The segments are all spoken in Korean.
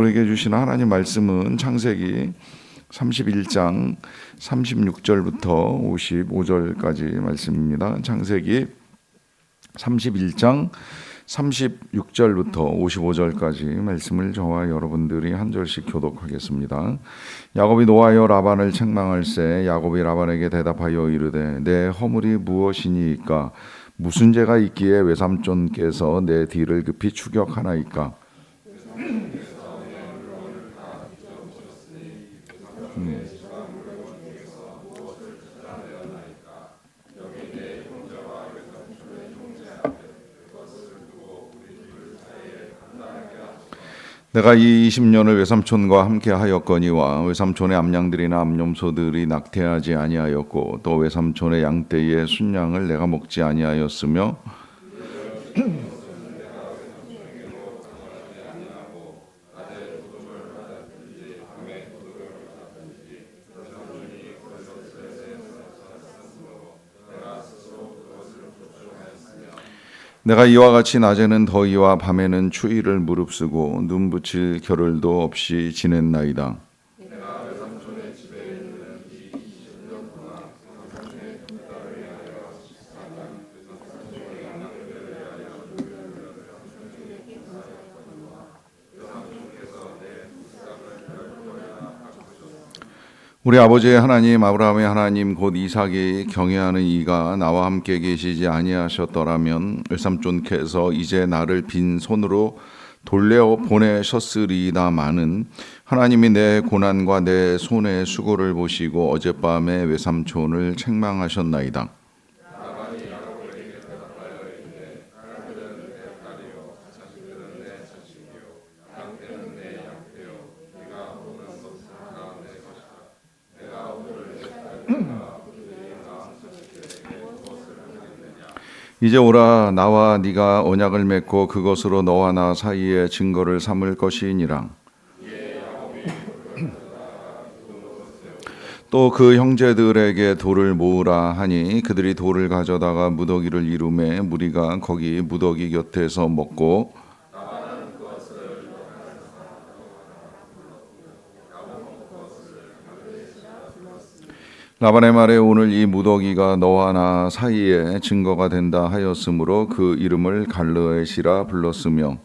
우리에게 주신 하나님 말씀은 창세기 31장 36절부터 55절까지 말씀입니다. 창세기 31장 36절부터 55절까지 말씀을 저와 여러분들이 한 절씩 교독하겠습니다. 야곱이 노하여 라반을 책망할세 야곱이 라반에게 대답하여 이르되 내 허물이 무엇이니이까 무슨 죄가 있기에 외삼촌께서 내 뒤를 급히 추격하나이까. 내가 이 20년을 외삼촌과 함께 하였거니와 외삼촌의 암양들이나 암염소들이 낙태하지 아니하였고 또 외삼촌의 양떼의 순양을 내가 먹지 아니하였으며 내가 이와 같이 낮에는 더위와 밤에는 추위를 무릅쓰고 눈 붙일 겨를도 없이 지냈나이다. 우리 아버지의 하나님 아브라함의 하나님 곧 이삭이 경외하는 이가 나와 함께 계시지 아니하셨더라면 외삼촌께서 이제 나를 빈 손으로 돌려 보내셨으리다마는 하나님이 내 고난과 내 손의 수고를 보시고 어젯밤에 외삼촌을 책망하셨나이다. 이제 오라 나와 네가 언약을 맺고 그것으로 너와 나 사이에 증거를 삼을 것이니라. 또 그 형제들에게 돌을 모으라 하니 그들이 돌을 가져다가 무더기를 이루매 무리가 거기 무더기 곁에서 먹고 라반의 말에 오늘 이 무더기가 너와 나 사이에 증거가 된다 하였으므로 그 이름을 갈르에시라 불렀으며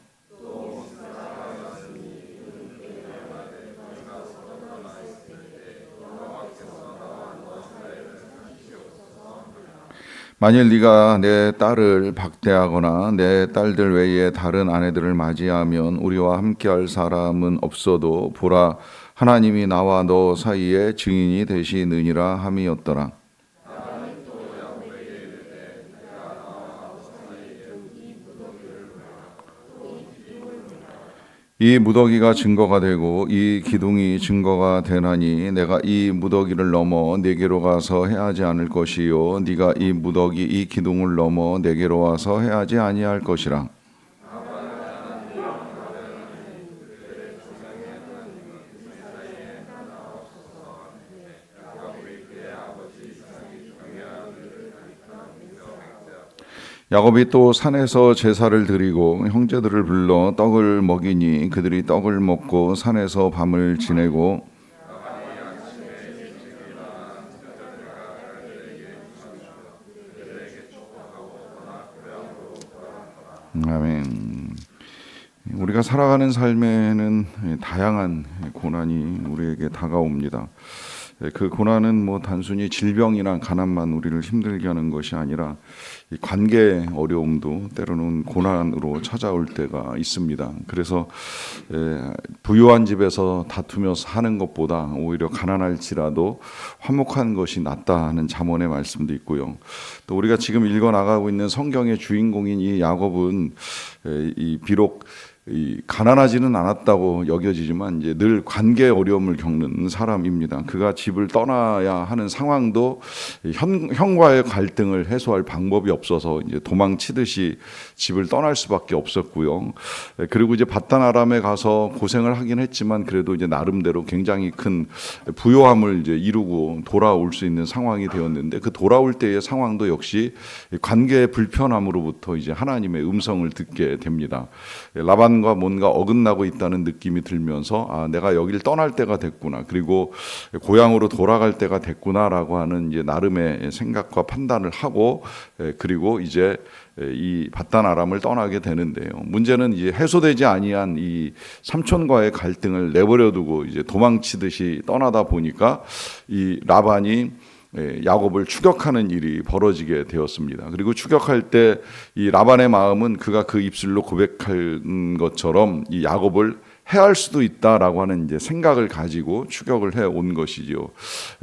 만일 네가 내 딸을 박대하거나 내 딸들 외에 다른 아내들을 맞이하면 우리와 함께할 사람은 없어도 보라 하나님이 나와 너 사이에 증인이 되시느니라 함이었더라. 이 무더기가 증거가 되고 이 기둥이 증거가 되나니 내가 이 무더기를 넘어 네게로 가서 해하지 않을 것이요 네가 이 무더기 이 기둥을 넘어 네게로 와서 해하지 아니할 것이라. 야곱이 또 산에서 제사를 드리고 형제들을 불러 떡을 먹이니 그들이 떡을 먹고 산에서 밤을 지내고 아멘. 우리가 살아가는 삶에는 다양한 고난이 우리에게 다가옵니다. 그 고난은 뭐 단순히 질병이나 가난만 우리를 힘들게 하는 것이 아니라 이 관계 어려움도 때로는 고난으로 찾아올 때가 있습니다. 그래서 부유한 집에서 다투며 사는 것보다 오히려 가난할지라도 화목한 것이 낫다 하는 잠언의 말씀도 있고요. 또 우리가 지금 읽어 나가고 있는 성경의 주인공인 이 야곱은 비록 가난하지는 않았다고 여겨지지만 이제 늘 관계 어려움을 겪는 사람입니다. 그가 집을 떠나야 하는 상황도 형과의 갈등을 해소할 방법이 없어서 이제 도망치듯이 집을 떠날 수밖에 없었고요. 그리고 이제 밧단 아람에 가서 고생을 하긴 했지만 그래도 이제 나름대로 굉장히 큰 부요함을 이제 이루고 돌아올 수 있는 상황이 되었는데 그 돌아올 때의 상황도 역시 관계의 불편함으로부터 이제 하나님의 음성을 듣게 됩니다. 라반 라반과 뭔가 어긋나고 있다는 느낌이 들면서 내가 여기를 떠날 때가 됐구나, 그리고 고향으로 돌아갈 때가 됐구나라고 하는 이제 나름의 생각과 판단을 하고 그리고 이제 이 밧단 아람을 떠나게 되는데요. 문제는 이제 해소되지 아니한 이 삼촌과의 갈등을 내버려두고 이제 도망치듯이 떠나다 보니까 이 라반이 야곱을 추격하는 일이 벌어지게 되었습니다. 그리고 추격할 때 이 라반의 마음은 그가 그 입술로 고백한 것처럼 이 야곱을 해할 수도 있다라고 하는 이제 생각을 가지고 추격을 해 온 것이죠.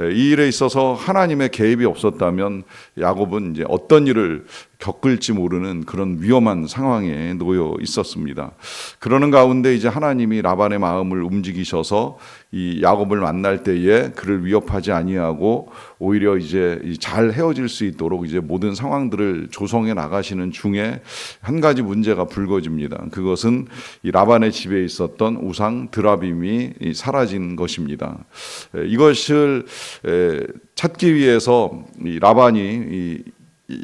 이 일에 있어서 하나님의 개입이 없었다면 야곱은 이제 어떤 일을 겪을지 모르는 그런 위험한 상황에 놓여 있었습니다. 그러는 가운데 이제 하나님이 라반의 마음을 움직이셔서 이 야곱을 만날 때에 그를 위협하지 아니하고 오히려 이제 잘 헤어질 수 있도록 이제 모든 상황들을 조성해 나가시는 중에 한 가지 문제가 불거집니다. 그것은 이 라반의 집에 있었던 우상 드라빔이 사라진 것입니다. 이것을 찾기 위해서 이 라반이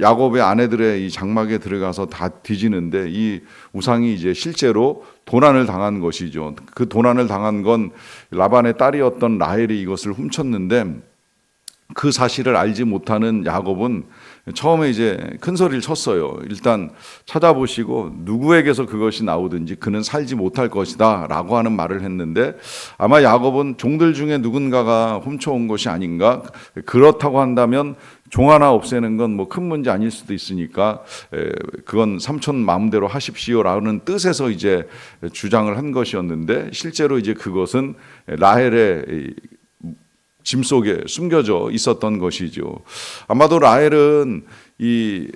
야곱의 아내들의 이 장막에 들어가서 다 뒤지는데 이 우상이 이제 실제로 도난을 당한 것이죠. 그 도난을 당한 건 라반의 딸이었던 라헬이 이것을 훔쳤는데 그 사실을 알지 못하는 야곱은 처음에 이제 큰 소리를 쳤어요. 일단 찾아보시고 누구에게서 그것이 나오든지 그는 살지 못할 것이다 라고 하는 말을 했는데 아마 야곱은 종들 중에 누군가가 훔쳐온 것이 아닌가, 그렇다고 한다면 종 하나 없애는 건 뭐 큰 문제 아닐 수도 있으니까 그건 삼촌 마음대로 하십시오라는 뜻에서 이제 주장을 한 것이었는데 실제로 이제 그것은 라헬의 짐 속에 숨겨져 있었던 것이죠. 아마도 라헬은 이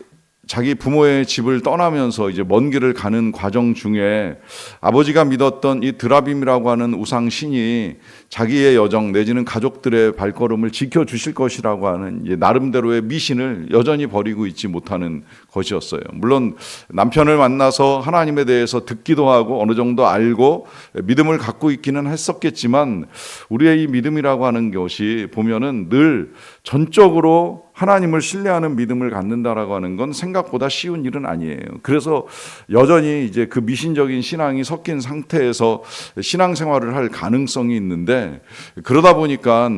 자기 부모의 집을 떠나면서 이제 먼 길을 가는 과정 중에 아버지가 믿었던 이 드라빔이라고 하는 우상 신이 자기의 여정 내지는 가족들의 발걸음을 지켜주실 것이라고 하는 나름대로의 미신을 여전히 버리고 있지 못하는 것이었어요. 물론 남편을 만나서 하나님에 대해서 듣기도 하고 어느 정도 알고 믿음을 갖고 있기는 했었겠지만 우리의 이 믿음이라고 하는 것이 보면은 늘 전적으로 하나님을 신뢰하는 믿음을 갖는다라고 하는 건 생각보다 쉬운 일은 아니에요. 그래서 여전히 이제 그 미신적인 신앙이 섞인 상태에서 신앙생활을 할 가능성이 있는데 그러다 보니까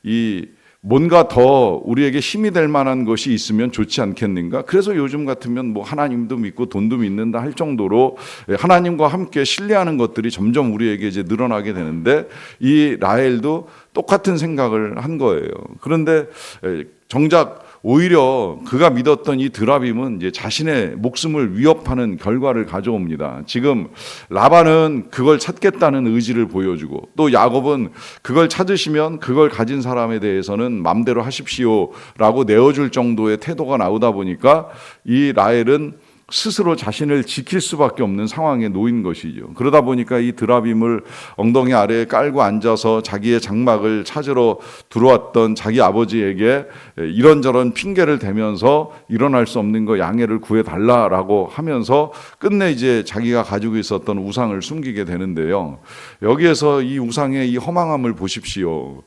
이 뭔가 더 우리에게 힘이 될 만한 것이 있으면 좋지 않겠는가? 그래서 요즘 같으면 뭐 하나님도 믿고 돈도 믿는다 할 정도로 하나님과 함께 신뢰하는 것들이 점점 우리에게 이제 늘어나게 되는데 이 라헬도 똑같은 생각을 한 거예요. 그런데 정작 오히려 그가 믿었던 이 드라빔은 이제 자신의 목숨을 위협하는 결과를 가져옵니다. 지금 라반은 그걸 찾겠다는 의지를 보여주고 또 야곱은 그걸 찾으시면 그걸 가진 사람에 대해서는 마음대로 하십시오라고 내어줄 정도의 태도가 나오다 보니까 이 라헬은 스스로 자신을 지킬 수밖에 없는 상황에 놓인 것이죠. 그러다 보니까 이 드라빔을 엉덩이 아래에 깔고 앉아서 자기의 장막을 찾으러 들어왔던 자기 아버지에게 이런저런 핑계를 대면서 일어날 수 없는 거 양해를 구해달라라고 하면서 끝내 이제 자기가 가지고 있었던 우상을 숨기게 되는데요. 여기에서 이 우상의 이 허망함을 보십시오.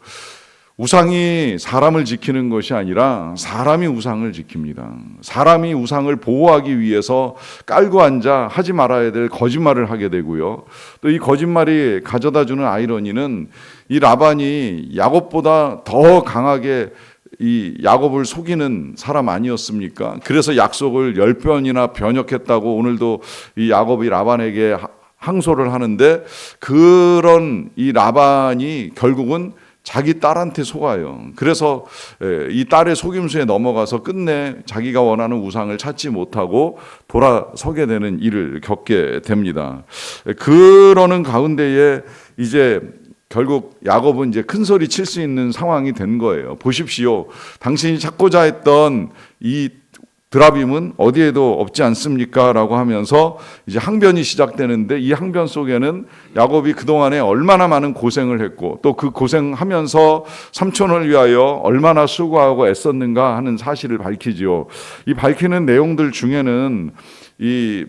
우상이 사람을 지키는 것이 아니라 사람이 우상을 지킵니다. 사람이 우상을 보호하기 위해서 깔고 앉아 하지 말아야 될 거짓말을 하게 되고요. 또 이 거짓말이 가져다주는 아이러니는 이 라반이 야곱보다 더 강하게 이 야곱을 속이는 사람 아니었습니까? 그래서 약속을 10번이나 변역했다고 오늘도 이 야곱이 라반에게 항소를 하는데 그런 이 라반이 결국은 자기 딸한테 속아요. 그래서 이 딸의 속임수에 넘어가서 끝내 자기가 원하는 우상을 찾지 못하고 돌아서게 되는 일을 겪게 됩니다. 그러는 가운데에 이제 결국 야곱은 이제 큰 소리 칠 수 있는 상황이 된 거예요. 보십시오. 당신이 찾고자 했던 이 드라빔은 어디에도 없지 않습니까? 라고 하면서 이제 항변이 시작되는데 이 항변 속에는 야곱이 그동안에 얼마나 많은 고생을 했고 또 그 고생하면서 삼촌을 위하여 얼마나 수고하고 애썼는가 하는 사실을 밝히지요. 이 밝히는 내용들 중에는 이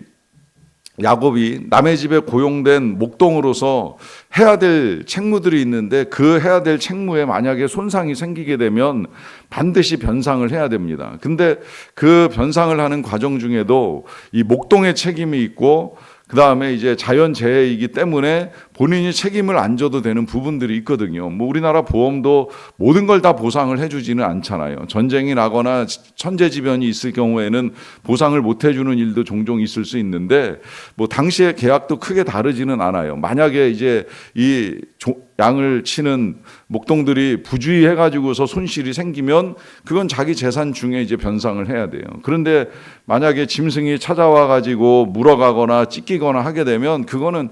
야곱이 남의 집에 고용된 목동으로서 해야 될 책무들이 있는데 그 해야 될 책무에 만약에 손상이 생기게 되면 반드시 변상을 해야 됩니다. 근데 그 변상을 하는 과정 중에도 이 목동의 책임이 있고 그다음에 이제 자연재해이기 때문에 본인이 책임을 안 져도 되는 부분들이 있거든요. 뭐 우리나라 보험도 모든 걸 다 보상을 해주지는 않잖아요. 전쟁이 나거나 천재지변이 있을 경우에는 보상을 못 해주는 일도 종종 있을 수 있는데 뭐 당시의 계약도 크게 다르지는 않아요. 만약에 이제 이 양을 치는 목동들이 부주의해가지고서 손실이 생기면 그건 자기 재산 중에 이제 변상을 해야 돼요. 그런데 만약에 짐승이 찾아와가지고 물어가거나 찢기거나 하게 되면 그거는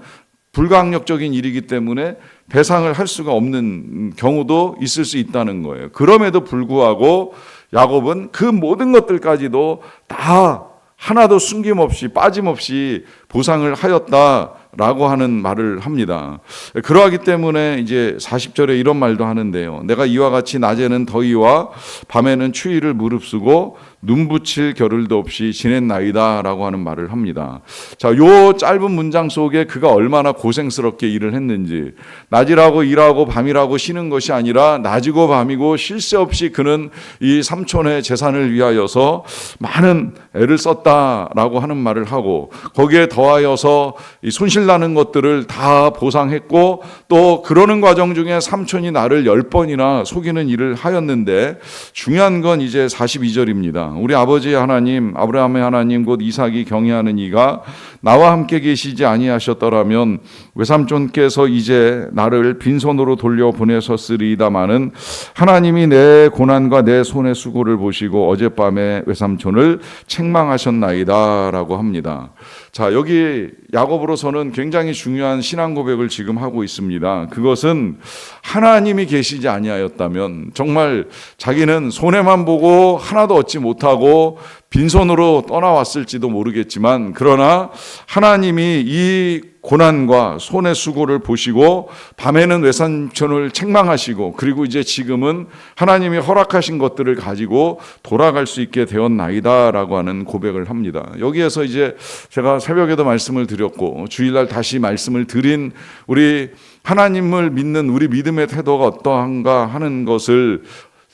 불가항력적인 일이기 때문에 배상을 할 수가 없는 경우도 있을 수 있다는 거예요. 그럼에도 불구하고 야곱은 그 모든 것들까지도 다 하나도 숨김없이 빠짐없이 보상을 하였다라고 하는 말을 합니다. 그러하기 때문에 이제 40절에 이런 말도 하는데요. 내가 이와 같이 낮에는 더위와 밤에는 추위를 무릅쓰고 눈 붙일 겨를도 없이 지냈나이다라고 하는 말을 합니다. 자, 요 짧은 문장 속에 그가 얼마나 고생스럽게 일을 했는지, 낮이라고 일하고 밤이라고 쉬는 것이 아니라 낮이고 밤이고 쉴 새 없이 그는 이 삼촌의 재산을 위하여서 많은 애를 썼다라고 하는 말을 하고, 거기에 더하여서 이 손실나는 것들을 다 보상했고, 또 그러는 과정 중에 삼촌이 나를 10번이나 속이는 일을 하였는데, 중요한 건 이제 42절입니다. 우리 아버지 하나님, 아브라함의 하나님 곧 이삭이 경외하는 이가 나와 함께 계시지 아니하셨더라면 외삼촌께서 이제 나를 빈손으로 돌려보내셨으리이다마는 하나님이 내 고난과 내 손의 수고를 보시고 어젯밤에 외삼촌을 책망하셨나이다 라고 합니다. 자, 여기 야곱으로서는 굉장히 중요한 신앙 고백을 지금 하고 있습니다. 그것은 하나님이 계시지 아니하였다면 정말 자기는 손해만 보고 하나도 얻지 못하고 빈손으로 떠나왔을지도 모르겠지만, 그러나 하나님이 이 고난과 손의 수고를 보시고 밤에는 외삼촌을 책망하시고, 그리고 이제 지금은 하나님이 허락하신 것들을 가지고 돌아갈 수 있게 되었나이다라고 하는 고백을 합니다. 여기에서 이제 제가 새벽에도 말씀을 드렸고 주일날 다시 말씀을 드린 우리 하나님을 믿는 우리 믿음의 태도가 어떠한가 하는 것을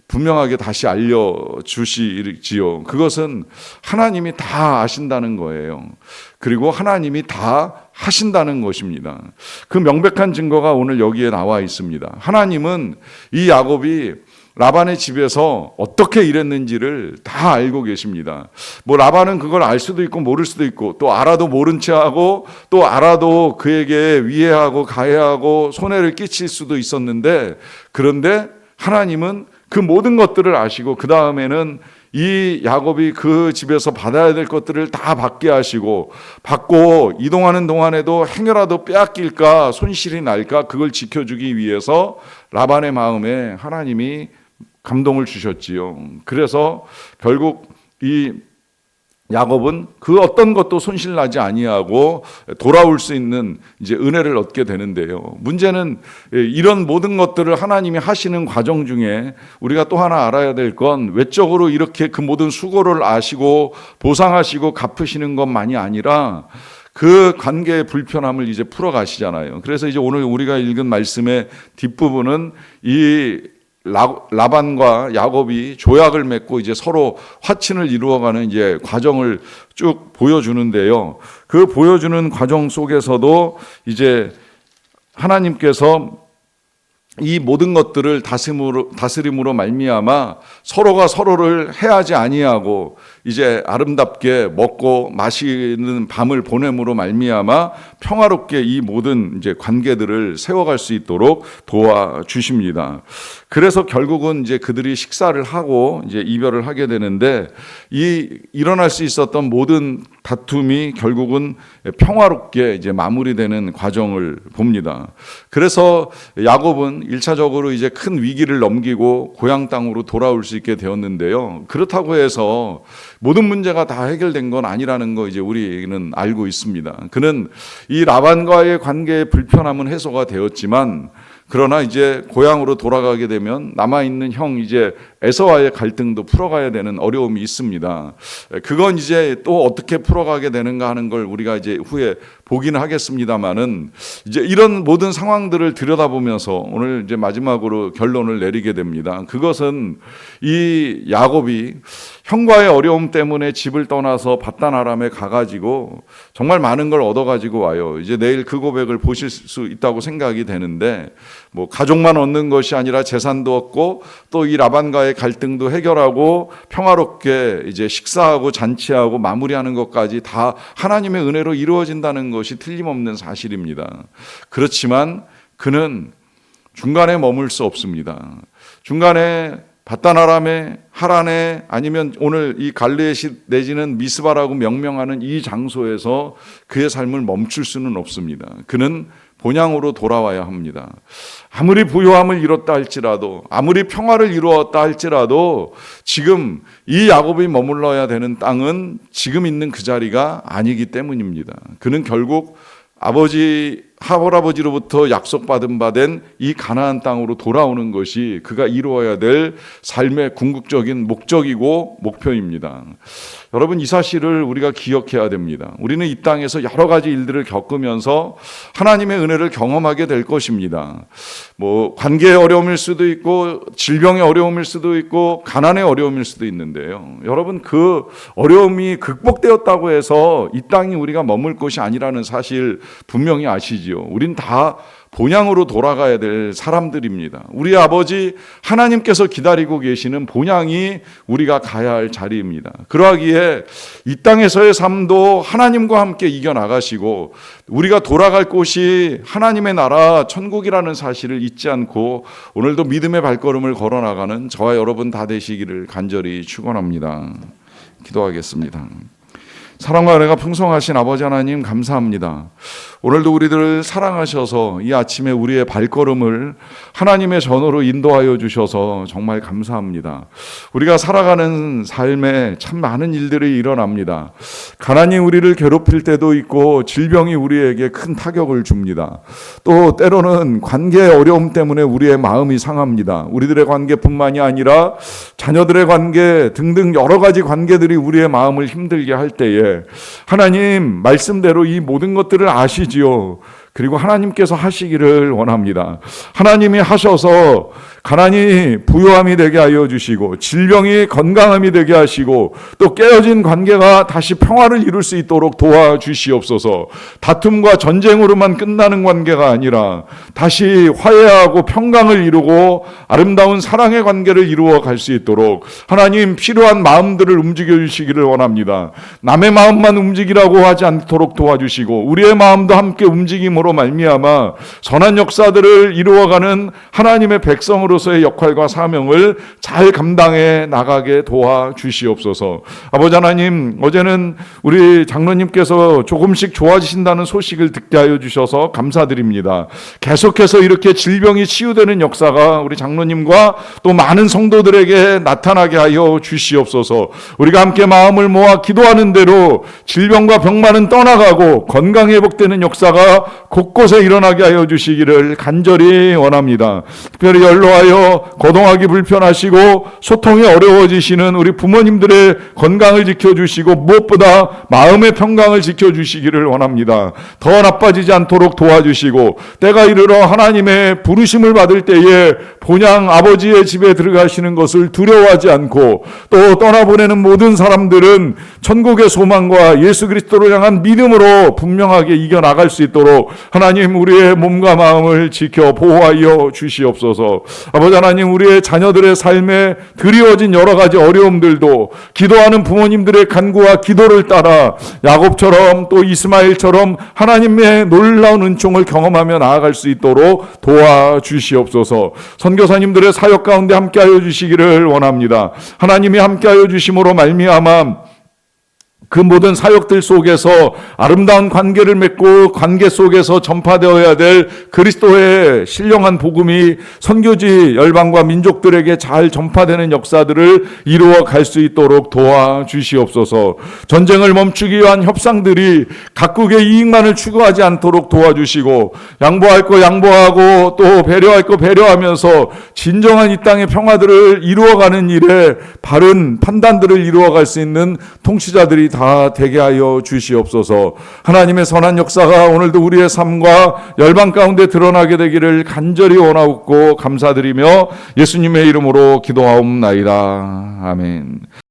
분명하게 다시 알려주시지요. 그것은 하나님이 다 아신다는 거예요. 그리고 하나님이 다 하신다는 것입니다. 그 명백한 증거가 오늘 여기에 나와 있습니다. 하나님은 이 야곱이 라반의 집에서 어떻게 일했는지를 다 알고 계십니다. 뭐 라반은 그걸 알 수도 있고 모를 수도 있고, 또 알아도 모른 채 하고, 또 알아도 그에게 위해하고 가해하고 손해를 끼칠 수도 있었는데, 그런데 하나님은 그 모든 것들을 아시고 그 다음에는 이 야곱이 그 집에서 받아야 될 것들을 다 받게 하시고, 받고 이동하는 동안에도 행여라도 빼앗길까 손실이 날까 그걸 지켜주기 위해서 라반의 마음에 하나님이 감동을 주셨지요. 그래서 결국 이 야곱은 그 어떤 것도 손실나지 아니하고 돌아올 수 있는 이제 은혜를 얻게 되는데요. 문제는 이런 모든 것들을 하나님이 하시는 과정 중에 우리가 또 하나 알아야 될 건, 외적으로 이렇게 그 모든 수고를 아시고 보상하시고 갚으시는 것만이 아니라 그 관계의 불편함을 이제 풀어가시잖아요. 그래서 이제 오늘 우리가 읽은 말씀의 뒷부분은 이 라반과 야곱이 조약을 맺고 이제 서로 화친을 이루어가는 이제 과정을 쭉 보여주는데요. 그 보여주는 과정 속에서도 이제 하나님께서 이 모든 것들을 다스림으로 말미암아 서로가 서로를 해하지 아니하고 이제 아름답게 먹고 마시는 밤을 보냄으로 말미암아 평화롭게 이 모든 이제 관계들을 세워갈 수 있도록 도와주십니다. 그래서 결국은 이제 그들이 식사를 하고 이제 이별을 하게 되는데, 일어날 수 있었던 모든 다툼이 결국은 평화롭게 이제 마무리되는 과정을 봅니다. 그래서 야곱은 1차적으로 이제 큰 위기를 넘기고 고향 땅으로 돌아올 수 있게 되었는데요. 그렇다고 해서 모든 문제가 다 해결된 건 아니라는 거 이제 우리는 알고 있습니다. 그는 이 라반과의 관계의 불편함은 해소가 되었지만, 그러나 이제 고향으로 돌아가게 되면 남아있는 형 이제 에서와의 갈등도 풀어가야 되는 어려움이 있습니다. 그건 이제 또 어떻게 풀어가게 되는가 하는 걸 우리가 이제 후에 보기는 하겠습니다만은 이제 이런 모든 상황들을 들여다보면서 오늘 이제 마지막으로 결론을 내리게 됩니다. 그것은 이 야곱이 형과의 어려움 때문에 집을 떠나서 밧단 아람에 가가지고 정말 많은 걸 얻어가지고 와요. 이제 내일 그 고백을 보실 수 있다고 생각이 되는데 뭐 가족만 얻는 것이 아니라 재산도 얻고 또 이 라반과의 갈등도 해결하고 평화롭게 이제 식사하고 잔치하고 마무리하는 것까지 다 하나님의 은혜로 이루어진다는 것이 틀림없는 사실입니다. 그렇지만 그는 중간에 머물 수 없습니다. 중간에 밧단 아람에 하란에 아니면 오늘 이 갈레앗 내지는 미스바라고 명명하는 이 장소에서 그의 삶을 멈출 수는 없습니다. 그는 본향으로 돌아와야 합니다. 아무리 부요함을 이뤘다 할지라도 아무리 평화를 이루었다 할지라도 지금 이 야곱이 머물러야 되는 땅은 지금 있는 그 자리가 아니기 때문입니다. 그는 결국 할아버지로부터 약속받은 바 된 이 가나안 땅으로 돌아오는 것이 그가 이루어야 될 삶의 궁극적인 목적이고 목표입니다. 여러분, 이 사실을 우리가 기억해야 됩니다. 우리는 이 땅에서 여러 가지 일들을 겪으면서 하나님의 은혜를 경험하게 될 것입니다. 뭐 관계의 어려움일 수도 있고 질병의 어려움일 수도 있고 가난의 어려움일 수도 있는데요. 여러분, 그 어려움이 극복되었다고 해서 이 땅이 우리가 머물 것이 아니라는 사실 분명히 아시지요. 우린 다 본향으로 돌아가야 될 사람들입니다. 우리 아버지 하나님께서 기다리고 계시는 본향이 우리가 가야 할 자리입니다. 그러하기에 이 땅에서의 삶도 하나님과 함께 이겨나가시고 우리가 돌아갈 곳이 하나님의 나라 천국이라는 사실을 잊지 않고 오늘도 믿음의 발걸음을 걸어나가는 저와 여러분 다 되시기를 간절히 축원합니다. 기도하겠습니다. 사랑과 은혜가 풍성하신 아버지 하나님 감사합니다. 오늘도 우리들을 사랑하셔서 이 아침에 우리의 발걸음을 하나님의 전으로 인도하여 주셔서 정말 감사합니다. 우리가 살아가는 삶에 참 많은 일들이 일어납니다. 가난이 우리를 괴롭힐 때도 있고 질병이 우리에게 큰 타격을 줍니다. 또 때로는 관계의 어려움 때문에 우리의 마음이 상합니다. 우리들의 관계뿐만이 아니라 자녀들의 관계 등등 여러 가지 관계들이 우리의 마음을 힘들게 할 때에 하나님 말씀대로 이 모든 것들을 아시지요. 그리고 하나님께서 하시기를 원합니다. 하나님이 하셔서 가난이 부요함이 되게 하여 주시고 질병이 건강함이 되게 하시고 또 깨어진 관계가 다시 평화를 이룰 수 있도록 도와주시옵소서. 다툼과 전쟁으로만 끝나는 관계가 아니라 다시 화해하고 평강을 이루고 아름다운 사랑의 관계를 이루어 갈 수 있도록 하나님 필요한 마음들을 움직여 주시기를 원합니다. 남의 마음만 움직이라고 하지 않도록 도와주시고 우리의 마음도 함께 움직임으로 말미암아 선한 역사들을 이루어가는 하나님의 백성으로서의 역할과 사명을 잘 감당해 나가게 도와주시옵소서. 아버지 하나님, 어제는 우리 장로님께서 조금씩 좋아지신다는 소식을 듣게 하여 주셔서 감사드립니다. 계속해서 이렇게 질병이 치유되는 역사가 우리 장로님과 또 많은 성도들에게 나타나게 하여 주시옵소서. 우리가 함께 마음을 모아 기도하는 대로 질병과 병만은 떠나가고 건강 회복되는 역사가 곳곳에 일어나게 하여 주시기를 간절히 원합니다. 특별히 연로하여 거동하기 불편하시고 소통이 어려워지시는 우리 부모님들의 건강을 지켜주시고 무엇보다 마음의 평강을 지켜주시기를 원합니다. 더 나빠지지 않도록 도와주시고 때가 이르러 하나님의 부르심을 받을 때에 본향 아버지의 집에 들어가시는 것을 두려워하지 않고 또 떠나보내는 모든 사람들은 천국의 소망과 예수 그리스도를 향한 믿음으로 분명하게 이겨나갈 수 있도록 하나님 우리의 몸과 마음을 지켜 보호하여 주시옵소서. 아버지 하나님, 우리의 자녀들의 삶에 드리워진 여러 가지 어려움들도 기도하는 부모님들의 간구와 기도를 따라 야곱처럼 또 이스마엘처럼 하나님의 놀라운 은총을 경험하며 나아갈 수 있도록 도와주시옵소서. 선교사님들의 사역 가운데 함께하여 주시기를 원합니다. 하나님이 함께하여 주심으로 말미암아 그 모든 사역들 속에서 아름다운 관계를 맺고 관계 속에서 전파되어야 될 그리스도의 신령한 복음이 선교지 열방과 민족들에게 잘 전파되는 역사들을 이루어 갈 수 있도록 도와주시옵소서. 전쟁을 멈추기 위한 협상들이 각국의 이익만을 추구하지 않도록 도와주시고, 양보할 거 양보하고 또 배려할 거 배려하면서 진정한 이 땅의 평화들을 이루어가는 일에 바른 판단들을 이루어갈 수 있는 통치자들이 다 되게 하여 주시옵소서. 하나님의 선한 역사가 오늘도 우리의 삶과 열방 가운데 드러나게 되기를 간절히 원하옵고 감사드리며 예수님의 이름으로 기도하옵나이다. 아멘.